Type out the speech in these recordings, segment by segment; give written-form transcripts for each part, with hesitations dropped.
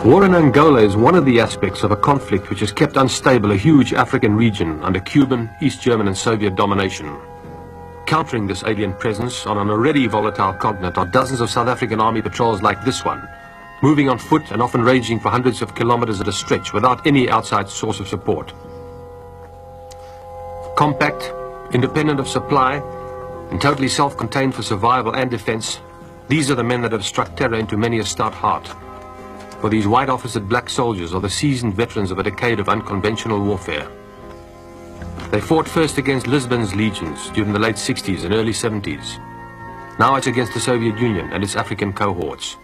War in Angola is one of the aspects of a conflict which has kept unstable a huge African region under Cuban, East German and Soviet domination. Countering this alien presence on an already volatile continent are dozens of South African army patrols like this one, moving on foot and often ranging for hundreds of kilometers at a stretch without any outside source of support. Compact, independent of supply, and totally self-contained for survival and defense, these are the men that have struck terror into many a stout heart. For these white-officered black soldiers are the seasoned veterans of a decade of unconventional warfare. They fought first against Lisbon's legions during the late 60s and early 70s. Now it's against the Soviet Union and its African cohorts.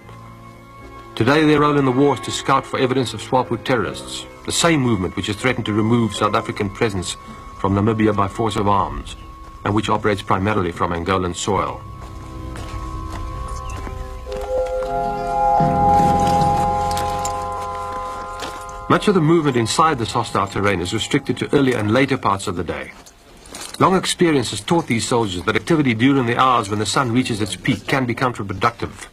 Today their role in the war is to scout for evidence of Swapo terrorists, the same movement which has threatened to remove South African presence from Namibia by force of arms, and which operates primarily from Angolan soil. Much of the movement inside this hostile terrain is restricted to earlier and later parts of the day. Long experience has taught these soldiers that activity during the hours when the sun reaches its peak can be counterproductive.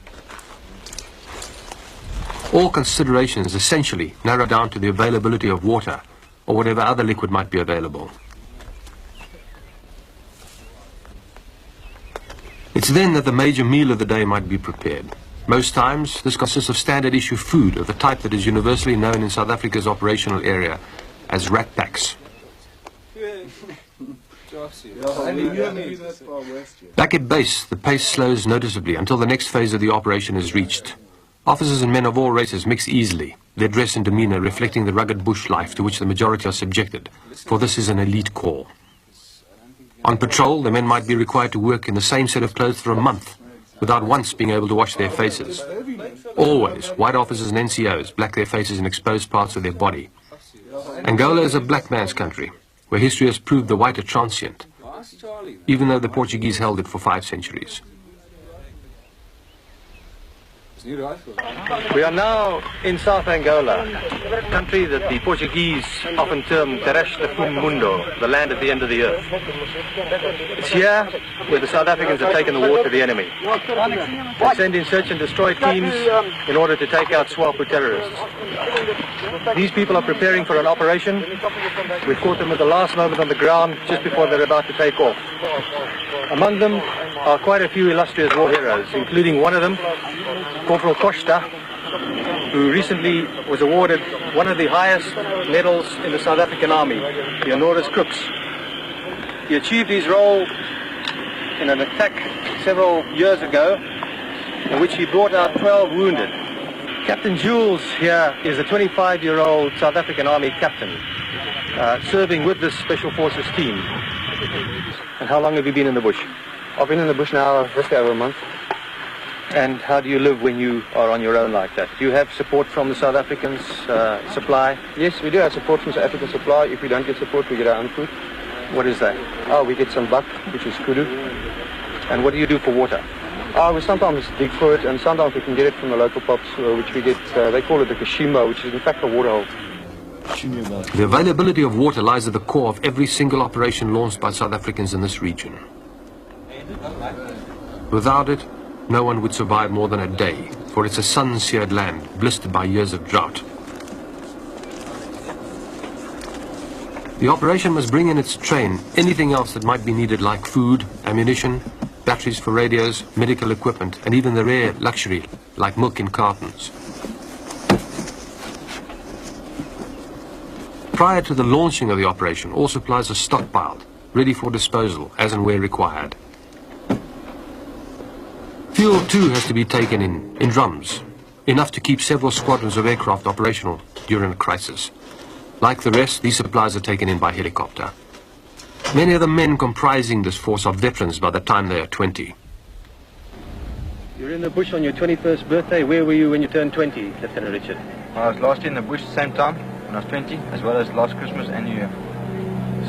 All considerations essentially narrow down to the availability of water or whatever other liquid might be available. It's then that the major meal of the day might be prepared. Most times, this consists of standard issue food of the type that is universally known in South Africa's operational area as rat packs. Back at base, the pace slows noticeably until the next phase of the operation is reached. Officers and men of all races mix easily, their dress and demeanor reflecting the rugged bush life to which the majority are subjected, for this is an elite corps. On patrol, the men might be required to work in the same set of clothes for a month, without once being able to wash their faces. Always, white officers and NCOs black their faces and expose parts of their body. Angola is a black man's country, where history has proved the white are transient, even though the Portuguese held it for 5 centuries. We are now in South Angola, a country that the Portuguese often term Terrestre Mundo, the land at the end of the earth. It's here where the South Africans have taken the war to the enemy. They send in search and destroy teams in order to take out Swapo terrorists. These people are preparing for an operation. We caught them at the last moment on the ground just before they're about to take off. Among them are quite a few illustrious war heroes, including one of them, Corporal Costa, who recently was awarded one of the highest medals in the South African Army, the Honoris Crux. He achieved his role in an attack several years ago, in which he brought out 12 wounded. Captain Jules here is a 25-year-old South African Army captain, serving with this Special Forces team. And how long have you been in the bush? I've been in the bush now just over a month. And how do you live when you are on your own like that? Do you have support from the South Africans, supply? Yes, we do have support from South African supply. If we don't get support, we get our own food. What is that? Oh, we get some buck, which is kudu. And what do you do for water? We sometimes dig for it, and sometimes we can get it from the local pops, which we get, they call it the kashima, which is in fact a water hole. The availability of water lies at the core of every single operation launched by South Africans in this region. Without it, no one would survive more than a day, for it's a sun-seared land, blistered by years of drought. The operation must bring in its train anything else that might be needed, like food, ammunition, batteries for radios, medical equipment, and even the rare luxury, like milk in cartons. Prior to the launching of the operation, all supplies are stockpiled, ready for disposal, as and where required. Fuel too has to be taken in drums, enough to keep several squadrons of aircraft operational during a crisis. Like the rest, these supplies are taken in by helicopter. Many of the men comprising this force are veterans by the time they are 20. You're in the bush on your 21st birthday. Where were you when you turned 20, Lieutenant Richard? I was last year in the bush same time, when I was 20, as well as last Christmas and New Year.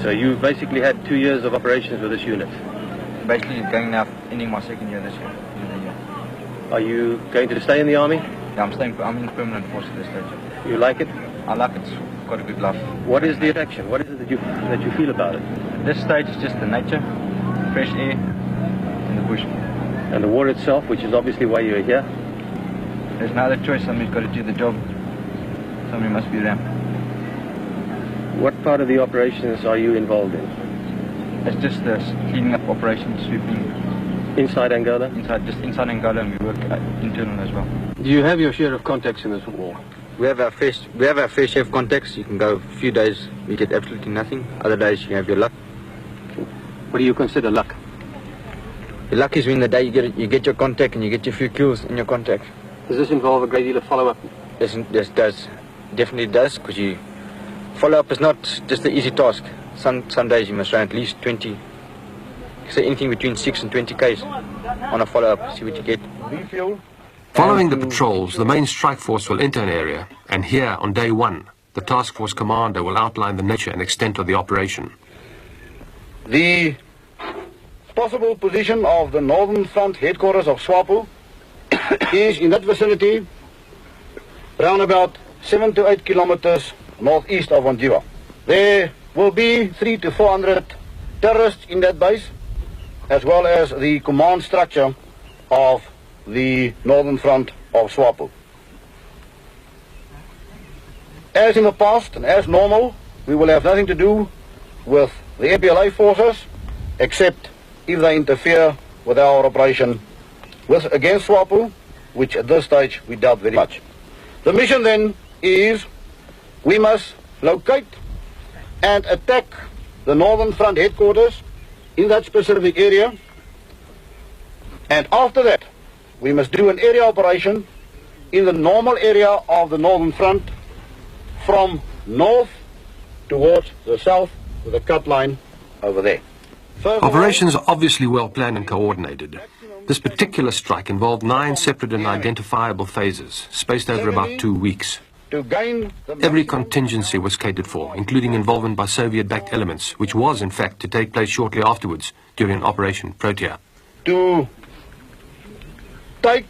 So you basically had 2 years of operations with this unit? Basically going now, ending my second year this year. Are you going to stay in the army? Yeah, I'm in permanent force at this stage. You like it? I like it. It's got a good life. What is the attraction? What is it that you feel about it? At this stage, it's just the nature, fresh air, and the bush. And the war itself, which is obviously why you're here? There's no other choice. Somebody's got to do the job. somebody must be rammed. What part of the operations are you involved in? It's just the cleaning up operation, sweeping. Inside Angola? Just inside Angola, and we work internal as well. Do you have your share of contacts in this war? We have our fair share of contacts. You can go a few days, we get absolutely nothing. Other days you have your luck. What do you consider luck? Your luck is when the day you get your contact and you get your few kills in your contact. Does this involve a great deal of follow-up? This does, definitely does, because follow-up is not just an easy task. Some days you must run at least 20, say anything between 6 and 20 Ks on a follow-up, see what you get. Following the patrols, the main strike force will enter an area, and here, on day one, the task force commander will outline the nature and extent of the operation. The possible position of the Northern Front headquarters of SWAPO is in that vicinity, around about 7 to 8 kilometers northeast of Angola. There will be 300 to 400 terrorists in that base, as well as the command structure of the Northern Front of SWAPO. As in the past and as normal, we will have nothing to do with the MPLA forces, except if they interfere with our operation against SWAPO, which at this stage we doubt very much. The mission then is we must locate and attack the Northern Front headquarters in that specific area, and after that we must do an area operation in the normal area of the Northern Front from north towards the south with a cut line over there. Operations are obviously well planned and coordinated. This particular strike involved 9 separate and identifiable phases, spaced over about 2 weeks. Every contingency was catered for, including involvement by Soviet-backed elements, which was, in fact, to take place shortly afterwards during Operation Protea. To take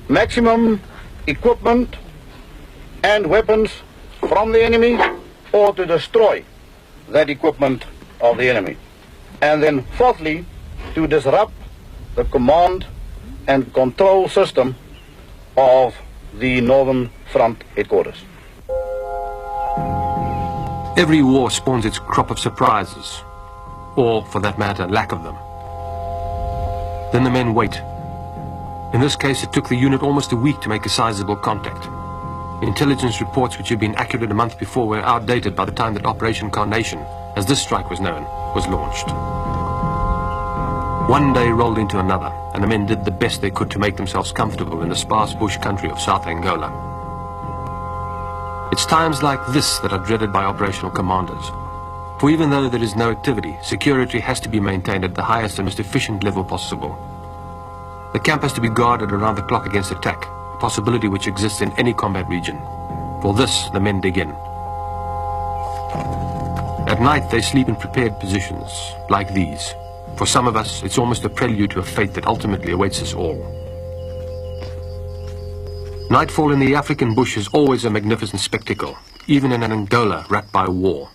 maximum equipment and weapons from the enemy, or to destroy that equipment of the enemy. And then fourthly, to disrupt the command and control system of the Northern Front headquarters. Every war spawns its crop of surprises, or, for that matter, lack of them. Then the men wait. In this case, it took the unit almost a week to make a sizable contact. Intelligence reports which had been accurate a month before were outdated by the time that Operation Carnation, as this strike was known, was launched. One day rolled into another, and the men did the best they could to make themselves comfortable in the sparse bush country of South Angola. It's times like this that are dreaded by operational commanders. For even though there is no activity, security has to be maintained at the highest and most efficient level possible. The camp has to be guarded around the clock against attack, a possibility which exists in any combat region. For this, the men dig in. At night, they sleep in prepared positions, like these. For some of us, it's almost a prelude to a fate that ultimately awaits us all. Nightfall in the African bush is always a magnificent spectacle, even in an Angola racked by war.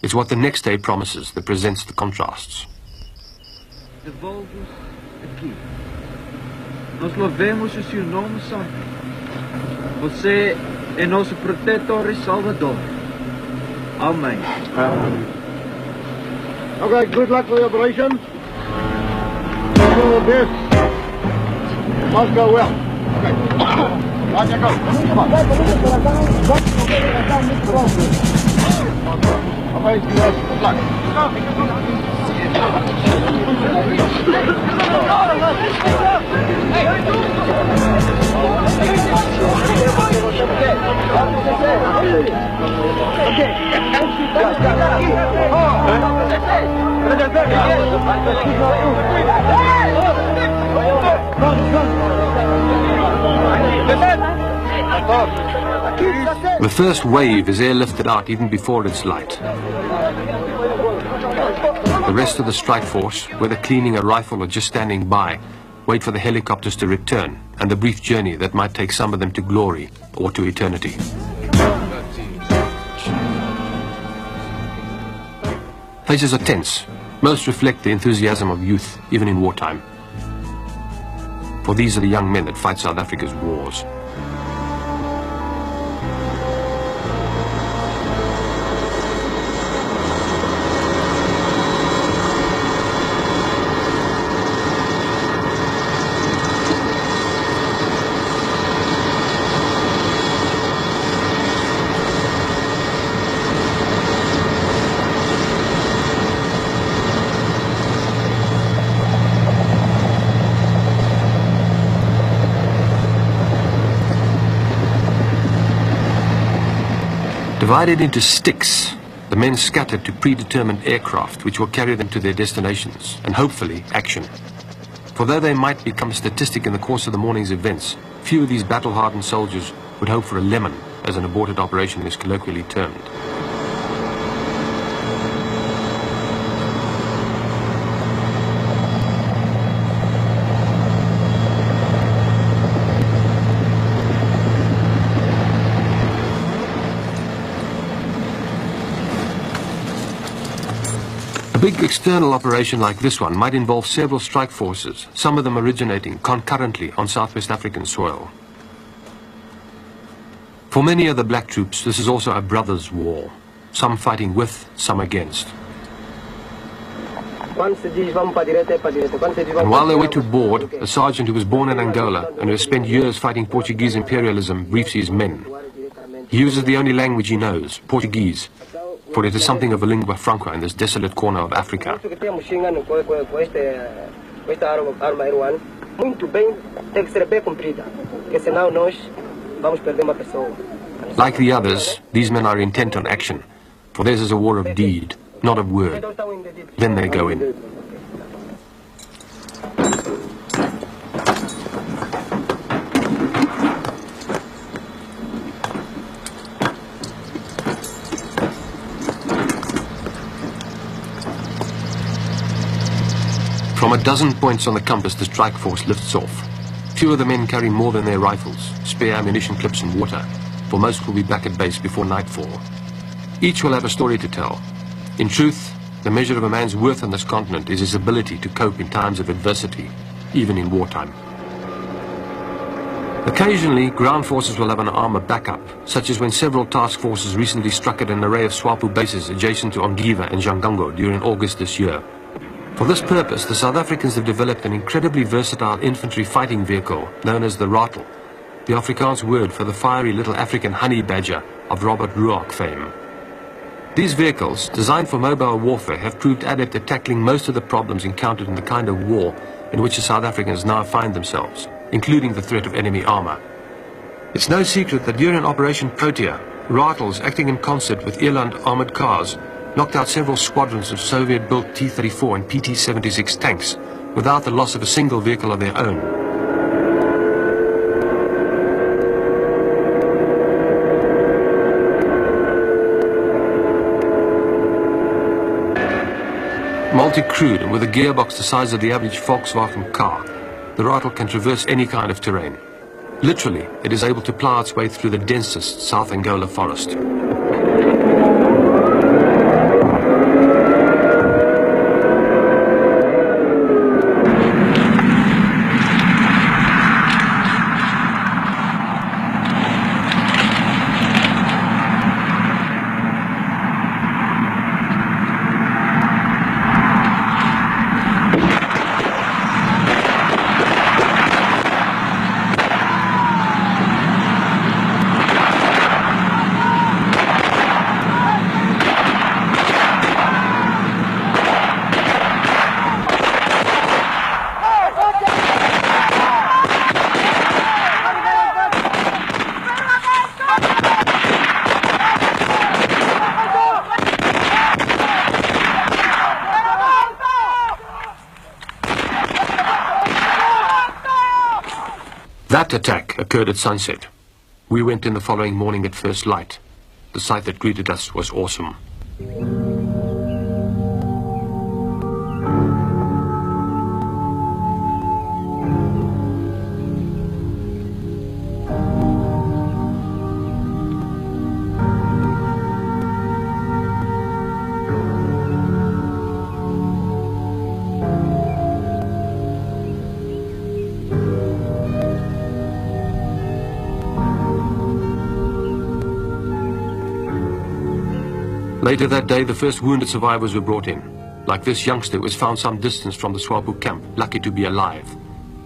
It's what the next day promises that presents the contrasts. Devolve-os aqui. Nós louvemos o seu nome santo. Você é nosso protetor e salvador. Amém. Okay, good luck for the operation. Do your best. It must go well. Okay. On you go. Come on. Okay, good luck. The first wave is airlifted out even before it's light. The rest of the strike force, whether cleaning a rifle or just standing by, wait for the helicopters to return and the brief journey that might take some of them to glory or to eternity. Faces are tense. Most reflect the enthusiasm of youth, even in wartime. For these are the young men that fight South Africa's wars. Divided into sticks, the men scattered to predetermined aircraft which will carry them to their destinations and hopefully action. For though they might become a statistic in the course of the morning's events, few of these battle-hardened soldiers would hope for a lemon, as an aborted operation is colloquially termed. A big external operation like this one might involve several strike forces, some of them originating concurrently on Southwest African soil. For many of the black troops, this is also a brothers' war, some fighting with, some against. And while they wait to board, a sergeant who was born in Angola and who has spent years fighting Portuguese imperialism briefs his men. He uses the only language he knows, Portuguese, for it is something of a lingua franca in this desolate corner of Africa. Like the others, these men are intent on action, for theirs is a war of deed, not of word. Then they go in. From a dozen points on the compass, the strike force lifts off. Few of the men carry more than their rifles, spare ammunition clips and water, for most will be back at base before nightfall. Each will have a story to tell. In truth, the measure of a man's worth on this continent is his ability to cope in times of adversity, even in wartime. Occasionally, ground forces will have an arm of backup, such as when several task forces recently struck at an array of SWAPO bases adjacent to Ongiva and Jangango during August this year. For this purpose, the South Africans have developed an incredibly versatile infantry fighting vehicle known as the rattle, the Afrikaans word for the fiery little African honey badger of Robert Ruark fame. These vehicles, designed for mobile warfare, have proved adept at tackling most of the problems encountered in the kind of war in which the South Africans now find themselves, including the threat of enemy armor. It's no secret that during Operation Protea, rattles acting in concert with Eland armored cars knocked out several squadrons of Soviet-built T-34 and PT-76 tanks without the loss of a single vehicle of their own. Multi-crewed and with a gearbox the size of the average Volkswagen car, the rattle can traverse any kind of terrain. Literally, it is able to plow its way through the densest South Angola forest. That attack occurred at sunset. We went in the following morning at first light. The sight that greeted us was awesome. Later that day, the first wounded survivors were brought in. Like this youngster who was found some distance from the SWAPO camp, lucky to be alive.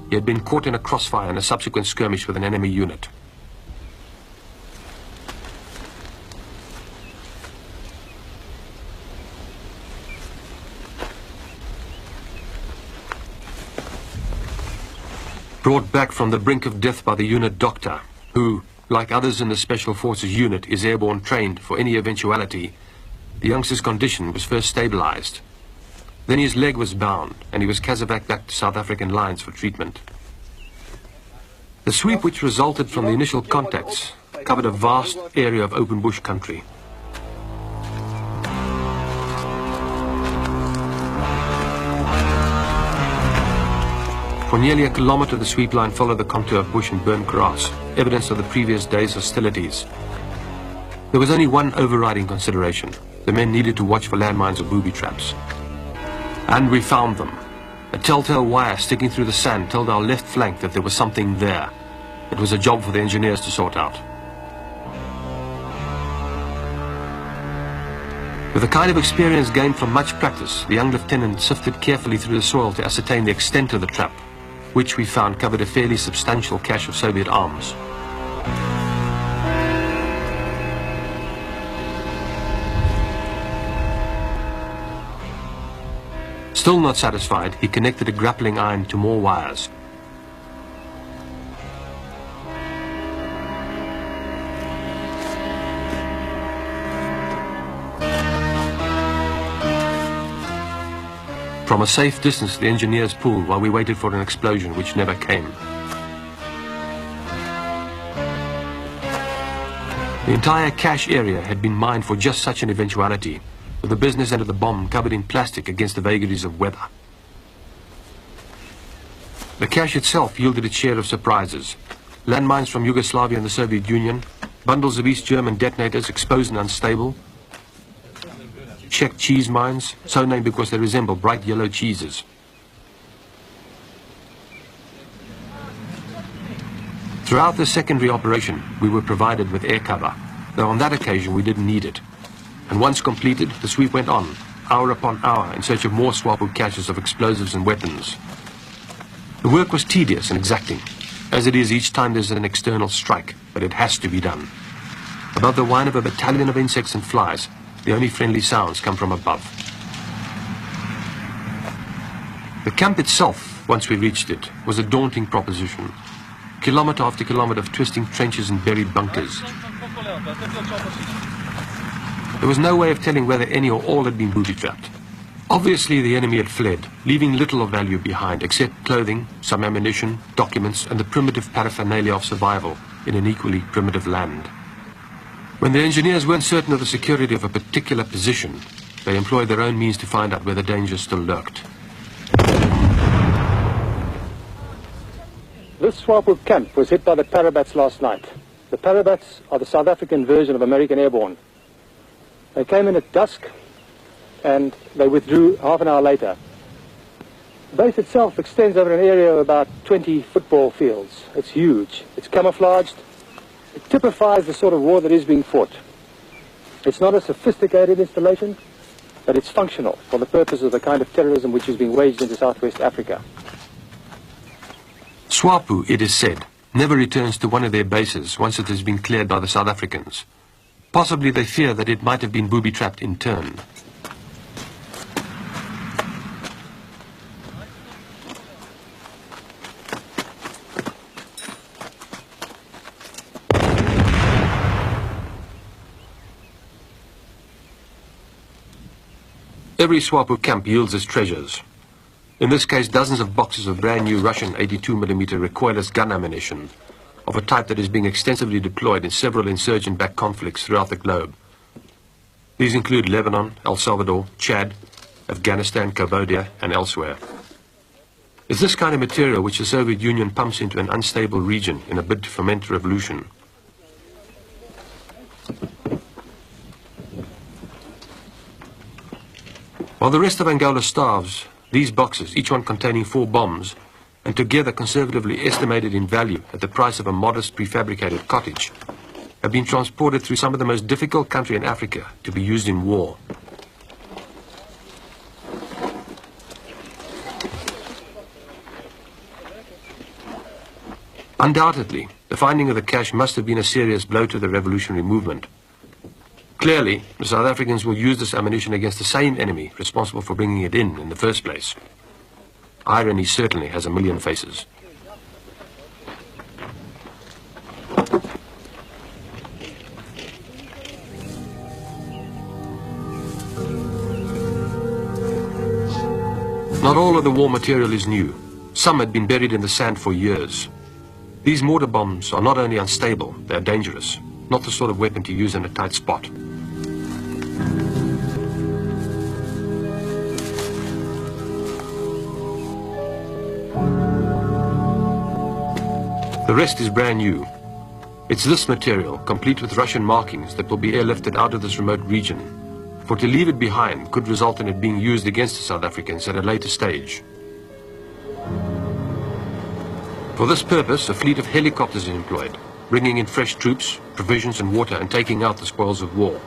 He had been caught in a crossfire and a subsequent skirmish with an enemy unit. Brought back from the brink of death by the unit doctor, who, like others in the Special Forces unit, is airborne trained for any eventuality, the youngster's condition was first stabilized. Then his leg was bound, and he was casevaced back to South African lines for treatment. The sweep which resulted from the initial contacts covered a vast area of open bush country. For nearly a kilometer, the sweep line followed the contour of bush and burnt grass, evidence of the previous day's hostilities. There was only one overriding consideration. The men needed to watch for landmines or booby traps. And we found them. A telltale wire sticking through the sand told our left flank that there was something there. It was a job for the engineers to sort out. With the kind of experience gained from much practice, the young lieutenant sifted carefully through the soil to ascertain the extent of the trap, which we found covered a fairly substantial cache of Soviet arms. Still not satisfied, he connected a grappling iron to more wires. From a safe distance, the engineers pulled while we waited for an explosion which never came. The entire cache area had been mined for just such an eventuality, with the business end of the bomb covered in plastic against the vagaries of weather. The cache itself yielded its share of surprises. Landmines from Yugoslavia and the Soviet Union, bundles of East German detonators exposed and unstable, Czech cheese mines, so named because they resemble bright yellow cheeses. Throughout the secondary operation, we were provided with air cover, though on that occasion we didn't need it. And once completed, the sweep went on, hour upon hour, in search of more Swapo caches of explosives and weapons. The work was tedious and exacting, as it is each time there's an external strike, but it has to be done. Above the whine of a battalion of insects and flies, the only friendly sounds come from above. The camp itself, once we reached it, was a daunting proposition. Kilometer after kilometer of twisting trenches and buried bunkers. There was no way of telling whether any or all had been booby-trapped. Obviously the enemy had fled, leaving little of value behind except clothing, some ammunition, documents, and the primitive paraphernalia of survival in an equally primitive land. When the engineers weren't certain of the security of a particular position, they employed their own means to find out where the danger still lurked. This Swapo camp was hit by the Parabats last night. The Parabats are the South African version of American Airborne. They came in at dusk and they withdrew half an hour later. The base itself extends over an area of about 20 football fields. It's huge. It's camouflaged. It typifies the sort of war that is being fought. It's not a sophisticated installation, but it's functional for the purpose of the kind of terrorism which is being waged into Southwest Africa. Swapo, it is said, never returns to one of their bases once it has been cleared by the South Africans. Possibly they fear that it might have been booby-trapped in turn. Every Swapo camp yields its treasures. In this case, dozens of boxes of brand new Russian 82mm recoilless gun ammunition, of a type that is being extensively deployed in several insurgent-backed conflicts throughout the globe. These include Lebanon, El Salvador, Chad, Afghanistan, Cambodia, and elsewhere. It's this kind of material which the Soviet Union pumps into an unstable region in a bid to foment revolution. While the rest of Angola starves, these boxes, each one containing 4 bombs, and together conservatively estimated in value at the price of a modest prefabricated cottage, have been transported through some of the most difficult country in Africa to be used in war. Undoubtedly, the finding of the cache must have been a serious blow to the revolutionary movement. Clearly, the South Africans will use this ammunition against the same enemy responsible for bringing it in the first place. Irony certainly has a million faces. Not all of the war material is new. Some had been buried in the sand for years. These mortar bombs are not only unstable, they are dangerous. Not the sort of weapon to use in a tight spot. The rest is brand new. It's this material, complete with Russian markings, that will be airlifted out of this remote region. For to leave it behind could result in it being used against the South Africans at a later stage. For this purpose, a fleet of helicopters is employed, bringing in fresh troops, provisions and water, and taking out the spoils of war.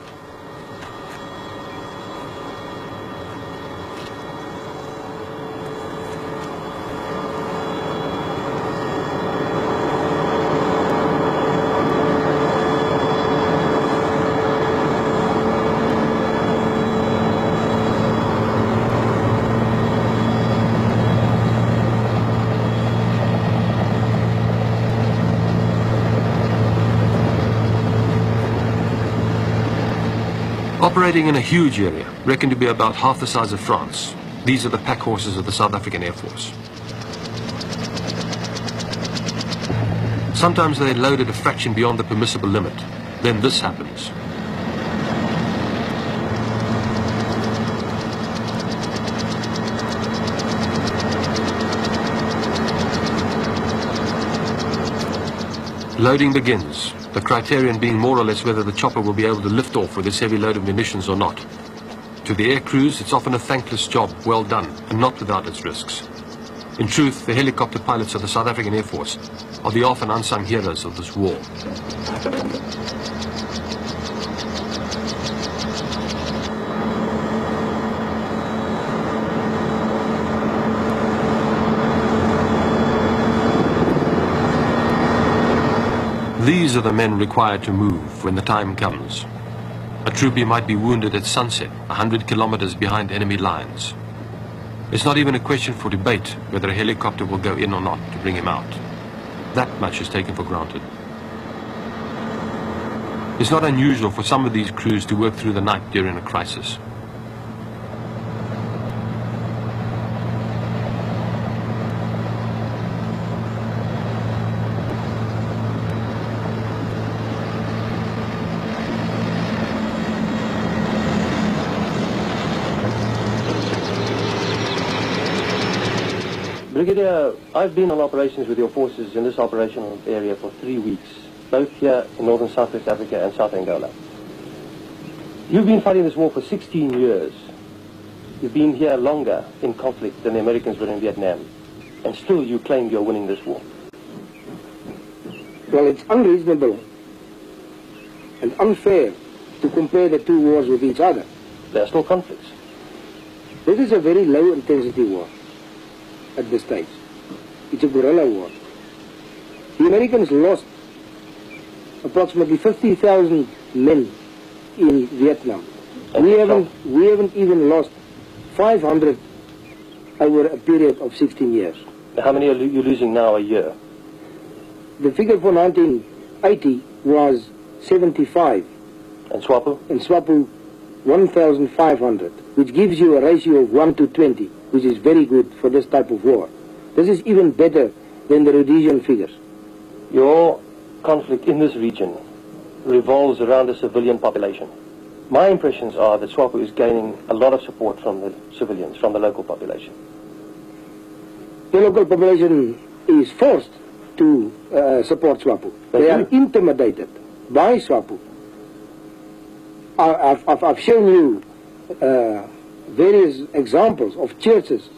Operating in a huge area, reckoned to be about half the size of France, these are the pack horses of the South African Air Force. Sometimes they're loaded a fraction beyond the permissible limit. Then this happens. Loading begins, the criterion being more or less whether the chopper will be able to lift off with this heavy load of munitions or not. To the air crews, it's often a thankless job, well done, and not without its risks. In truth, the helicopter pilots of the South African Air Force are the often unsung heroes of this war. These are the men required to move when the time comes. A troopie might be wounded at sunset, 100 kilometers behind enemy lines. It's not even a question for debate whether a helicopter will go in or not to bring him out. That much is taken for granted. It's not unusual for some of these crews to work through the night during a crisis. Brigadier, I've been on operations with your forces in this operational area for 3 weeks, both here in northern Southwest Africa and South Angola. You've been fighting this war for 16 years. You've been here longer in conflict than the Americans were in Vietnam, and still you claim you're winning this war. Well, it's unreasonable and unfair to compare the two wars with each other. There are still conflicts. This is a very low-intensity war at this stage. It's a guerrilla war. The Americans lost approximately 50,000 men in Vietnam. We haven't even lost 500 over a period of 16 years. How many are you losing now a year? The figure for 1980 was 75. And SWAPO? And SWAPO 1,500, which gives you a ratio of 1 to 20, which is very good for this type of war. This is even better than the Rhodesian figures. Your conflict in this region revolves around a civilian population. My impressions are that SWAPO is gaining a lot of support from the civilians, from the local population. The local population is forced to support SWAPO. They are intimidated by SWAPO. I've shown you various examples of churches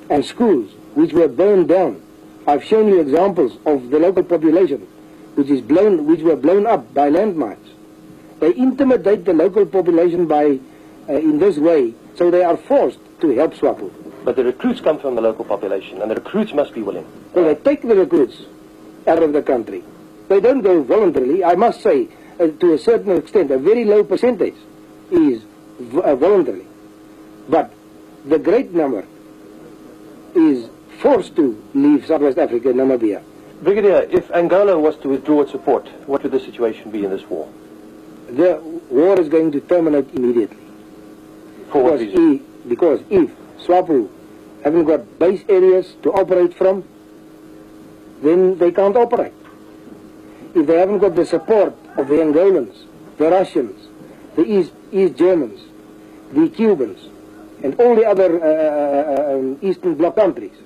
and schools which were burned down. I've shown you examples of the local population which were blown up by landmines. They intimidate the local population by in this way, so they are forced to help SWAPO. But the recruits come from the local population, and the recruits must be willing. Well, they take the recruits out of the country. They don't go voluntarily. I must say, to a certain extent, a very low percentage is voluntary. But the great number is forced to leave Southwest Africa and Namibia. Brigadier, if Angola was to withdraw its support, what would the situation be in this war? The war is going to terminate immediately. For what reason? Because if SWAPO haven't got base areas to operate from, then they can't operate. If they haven't got the support of the Angolans, the Russians, the East Germans, the Cubans, and all the other Eastern Bloc countries,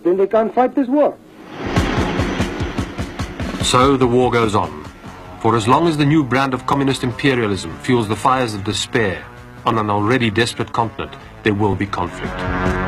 then they can't fight this war. So the war goes on. For as long as the new brand of communist imperialism fuels the fires of despair on an already desperate continent, there will be conflict.